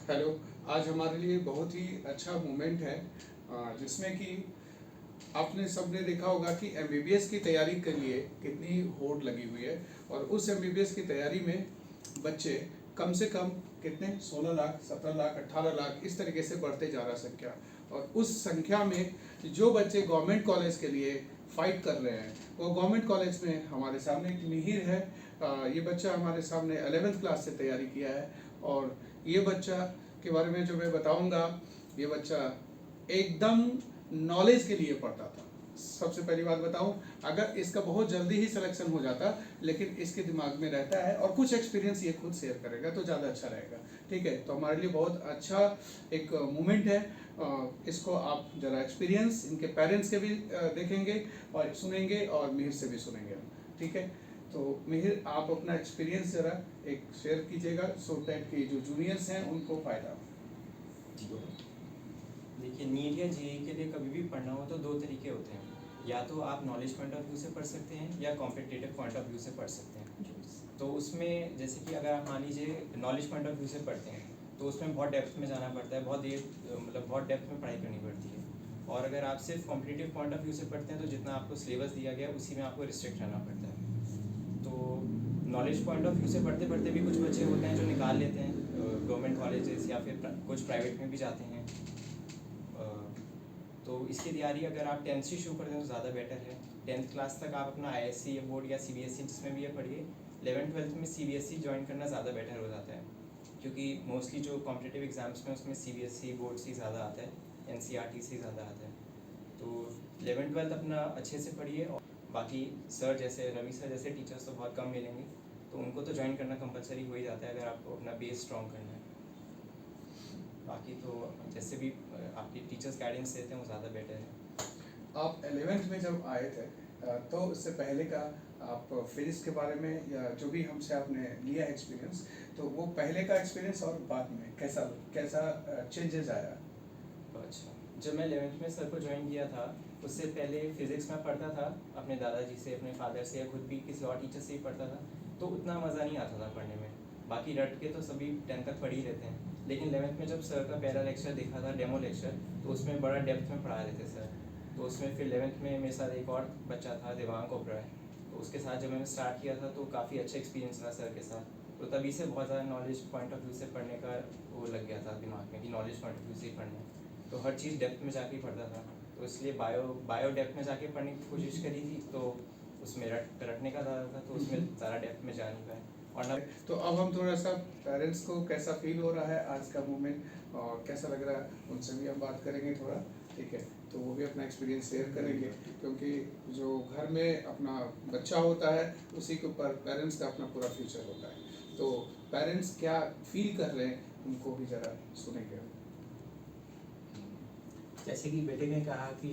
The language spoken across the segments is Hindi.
हेलो। आज हमारे लिए बहुत ही अच्छा मोमेंट है जिसमें कि आपने सबने देखा होगा कि एमबीबीएस की तैयारी के लिए कितनी होड़ लगी हुई है और उस एमबीबीएस की तैयारी में बच्चे कम से कम कितने 16 लाख 17 लाख 18 लाख इस तरीके से बढ़ते जा रहा संख्या। और उस संख्या में जो बच्चे गवर्नमेंट कॉलेज के लिए फाइट कर रहे हैं वो गवर्नमेंट कॉलेज में हमारे सामने एक मिहिर है। ये बच्चा हमारे सामने 11th क्लास से तैयारी किया है और ये बच्चा के बारे में जो मैं बताऊंगा, ये बच्चा एकदम नॉलेज के लिए पढ़ता था। सबसे पहली बात बताऊं, अगर इसका बहुत जल्दी ही सिलेक्शन हो जाता लेकिन इसके दिमाग में रहता है और कुछ एक्सपीरियंस ये खुद शेयर करेगा तो ज़्यादा अच्छा रहेगा। ठीक है, तो हमारे लिए बहुत अच्छा एक मोमेंट है। इसको आप ज़रा एक्सपीरियंस इनके पेरेंट्स के भी देखेंगे और सुनेंगे और मिहिर से भी सुनेंगे हम। ठीक है, तो मिहिर आप अपना एक्सपीरियंस ज़रा एक शेयर कीजिएगा सो दैट कि जो जूनियर्स हैं उनको फ़ायदा हो। देखिए, नीट या जेईई के लिए कभी भी पढ़ना हो तो दो तरीके होते हैं। या तो आप नॉलेज पॉइंट ऑफ व्यू से पढ़ सकते हैं या कॉम्पिटिटिव पॉइंट ऑफ व्यू से पढ़ सकते हैं। तो उसमें जैसे कि अगर आप मान लीजिए नॉलेज पॉइंट ऑफ व्यू से पढ़ते हैं तो उसमें बहुत डेप्थ में जाना पड़ता है, बहुत देर बहुत डेप्थ में पढ़ाई करनी पड़ती है। और अगर आप सिर्फ कॉम्पिटिटिव पॉइंट ऑफ व्यू से पढ़ते हैं तो जितना आपको सिलेबस दिया गया है उसी में आपको रिस्ट्रिक्ट रहना पड़ता है। तो नॉलेज पॉइंट ऑफ व्यू से पढ़ते पढ़ते भी कुछ बच्चे होते हैं जो निकाल लेते हैं गवर्नमेंट कॉलेजेस या फिर कुछ प्राइवेट में भी जाते हैं। तो इसकी तैयारी अगर आप 10th से शुरू कर दें तो ज़्यादा बेटर है। 10th क्लास तक आप अपना ISC बोर्ड या CBSE जिसमें भी ये पढ़िए। 11th-12th में CBSE ज्वाइन करना ज़्यादा बेटर हो जाता है, क्योंकि मोस्टली जो कॉम्पिटिटिव एग्जाम्स में उसमें CBSE बोर्ड से ज़्यादा आता है, NCERT से ज़्यादा आता है। तो 11th-12th अपना अच्छे से पढ़िए। और बाकी सर जैसे रवि सर जैसे टीचर्स तो बहुत कम मिलेंगे, तो उनको तो ज्वाइन करना कंपलसरी हो ही जाता है अगर आपको अपना बेस स्ट्रॉन्ग करना है। बाकी तो जैसे भी आपकी टीचर्स गाइडेंस देते हैं वो ज़्यादा बेटर है। आप 11th में जब आए थे तो उससे पहले का आप फिजिक्स के बारे में या जो भी हमसे आपने लिया एक्सपीरियंस, तो वो पहले का एक्सपीरियंस और बाद में कैसा कैसा चेंजेस आया? अच्छा, जब मैं 11th में सर को ज्वाइन किया था उससे पहले फिज़िक्स में पढ़ता था अपने दादाजी से, अपने फादर से, या खुद भी किसी और टीचर से ही पढ़ता था, तो उतना मज़ा नहीं आता था पढ़ने में। बाकी रट के तो सभी 10th तक पढ़ ही रहते हैं, लेकिन 11th में जब सर का पहला लेक्चर देखा था, डेमो लेक्चर, तो उसमें बड़ा डेप्थ में पढ़ा रहे थे सर। तो उसमें फिर 11th में मेरे साथ एक और बच्चा था, देवांग ओबराय, तो उसके साथ जब मैंने स्टार्ट किया था तो काफ़ी अच्छा एक्सपीरियंस रहा सर के साथ। तो तभी से बहुत ज़्यादा नॉलेज पॉइंट ऑफ व्यू से पढ़ने का वो लग गया था दिमाग में कि नॉलेज पॉइंट ऑफ व्यू से ही पढ़ना है। तो हर चीज़ डेप्थ में जाके पढ़ता था, तो इसलिए बायो डेप्थ में जाके पढ़ने की कोशिश करी थी, तो उसमें रटने का ज़्यादा था, तो उसमें ज़्यादा डेप्थ में जा नहीं पाए। और ना तो अब हम थोड़ा सा पेरेंट्स को कैसा फील हो रहा है आज का मोमेंट और कैसा लग रहा है उनसे भी हम बात करेंगे थोड़ा। ठीक है, तो वो भी अपना एक्सपीरियंस शेयर करेंगे, क्योंकि जो घर में अपना बच्चा होता है उसी के ऊपर पेरेंट्स का अपना पूरा फ्यूचर होता है। तो पेरेंट्स क्या फील कर रहे हैं उनको भी ज़रा सुनेंगे। जैसे कि बेटे ने कहा कि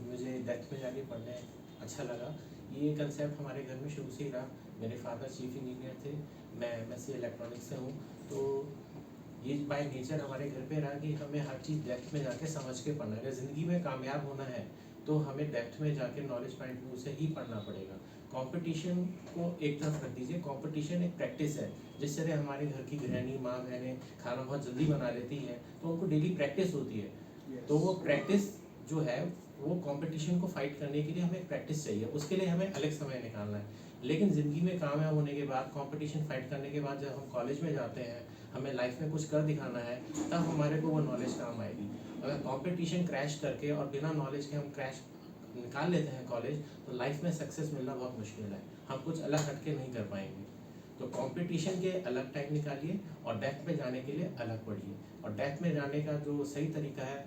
मुझे डेप्थ में जाके पढ़ने अच्छा लगा, ये कंसेप्ट हमारे घर में शुरू से ही रहा। मेरे फादर चीफ इंजीनियर थे, मैं MSc इलेक्ट्रॉनिक्स से हूँ, तो ये बाय नेचर हमारे घर पे रहा कि हमें हर चीज़ डेप्थ में जाके समझ के पढ़ना है। अगर ज़िंदगी में कामयाब होना है तो हमें डेप्थ में जाके नॉलेज पॉइंट व्यू से ही पढ़ना पड़ेगा। कंपटीशन को एक तरफ रख दीजिए, कंपटीशन एक प्रैक्टिस है। जिस तरह हमारे घर की गृहिणी माँ बहनें खाना बहुत जल्दी बना लेती हैं तो उनको डेली प्रैक्टिस होती है, तो वो प्रैक्टिस जो है वो कंपटीशन को फाइट करने के लिए हमें प्रैक्टिस चाहिए, उसके लिए हमें अलग समय निकालना है। लेकिन ज़िंदगी में कामयाब होने के बाद, कंपटीशन फाइट करने के बाद, जब हम कॉलेज में जाते हैं, हमें लाइफ में कुछ कर दिखाना है, तब हमारे को वो नॉलेज काम आएगी। अगर कंपटीशन क्रैश करके और बिना नॉलेज के हम क्रैश निकाल लेते हैं कॉलेज, तो लाइफ में सक्सेस मिलना बहुत मुश्किल है, हम कुछ अलग हट के नहीं कर पाएंगे। तो कंपटीशन के अलग टाइम निकालिए और डेप्थ में जाने के लिए अलग पढ़िए। और डेप्थ में जाने का जो सही तरीका है,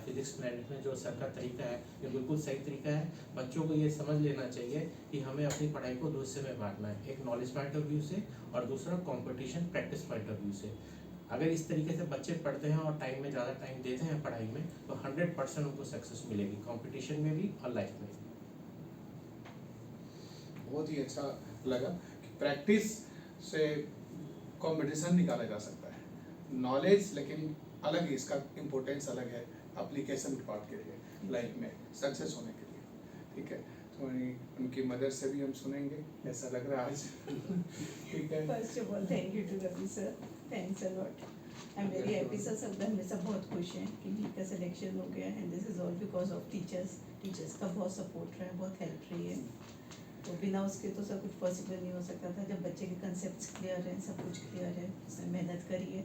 फिजिक्स प्लानिट में जो सर का तरीका है, ये बिल्कुल सही तरीका है। बच्चों को ये समझ लेना चाहिए कि हमें अपनी पढ़ाई को दो हिस्से में बांटना है, एक नॉलेज पॉइंट ऑफ व्यू से और दूसरा competition practice point of view से। अगर इस तरीके से बच्चे पढ़ते हैं और टाइम में ज़्यादा टाइम देते हैं पढ़ाई में, तो 100% उनको सक्सेस मिलेगी, कंपटीशन में भी और लाइफ में भी। बहुत ही अच्छा लगा कि प्रैक्टिस से कंपटीशन निकाला जा सकता है। नॉलेज लेकिन अलग ही, इसका इम्पोर्टेंस अलग है एप्लीकेशन पार्ट के लिए, लाइफ में सक्सेस होने के लिए। ठीक है, तो उनकी मदर से भी हम सुनेंगे कैसा लग रहा है आज। ठीक है, First of all, thank you to Ravi sir. Thanks a lot. I'm very happy sir, सब घर में सब बहुत खुश हैं कि नीट का सिलेक्शन हो गया है। This is all because of teachers का बहुत सपोर्ट रहा है, बहुत हेल्प रही है। तो बिना उसके तो सब कुछ पॉसिबल नहीं हो सकता था। जब बच्चे के कंसेप्ट क्लियर हैं, सब कुछ क्लियर है, उसने मेहनत करी है,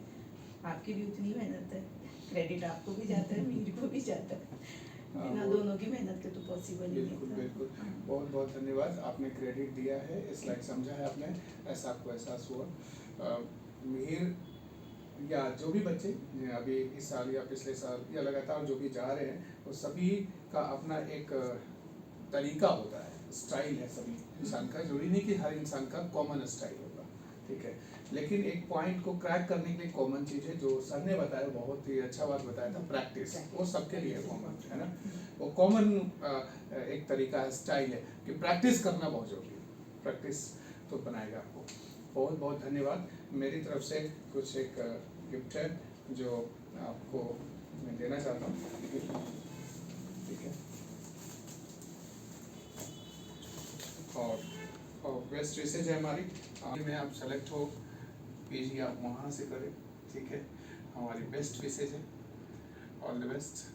आपकी भी उतनी मेहनत है, क्रेडिट आपको भी जाता है, मीर को भी जाता है। बिना दोनों की मेहनत के तो पॉसिबल ही बिल्कुल नहीं था। बिल्कुल, हाँ। बहुत बहुत धन्यवाद, आपने क्रेडिट दिया है, इस लाइक समझा है आपने, ऐसा आपको एहसास हुआ। मिहिर या जो भी बच्चे अभी इस साल या पिछले साल या लगातार जो भी जा रहे हैं, वो सभी का अपना एक तरीका होता है, स्टाइल है सभी इंसान का। जरूरी नहीं कि हर इंसान का कॉमन स्टाइल होगा, ठीक है, लेकिन एक पॉइंट को क्रैक करने के लिए कॉमन चीज़ है जो सर ने बताया, बहुत ही अच्छा बात बताया था, प्रैक्टिस। वो सबके लिए कॉमन है ना, वो कॉमन एक तरीका है, स्टाइल है कि प्रैक्टिस करना बहुत जरूरी है, प्रैक्टिस तो बनाएगा आपको। बहुत बहुत धन्यवाद। मेरी तरफ से कुछ एक गिफ्ट है जो आपको मैं देना चाहता हूँ, ठीक है, और बेस्ट विशेज है हमारी। में आप सेलेक्ट हो, पीजी आप वहाँ से करें, ठीक है, हमारी बेस्ट विशेज है। All the best.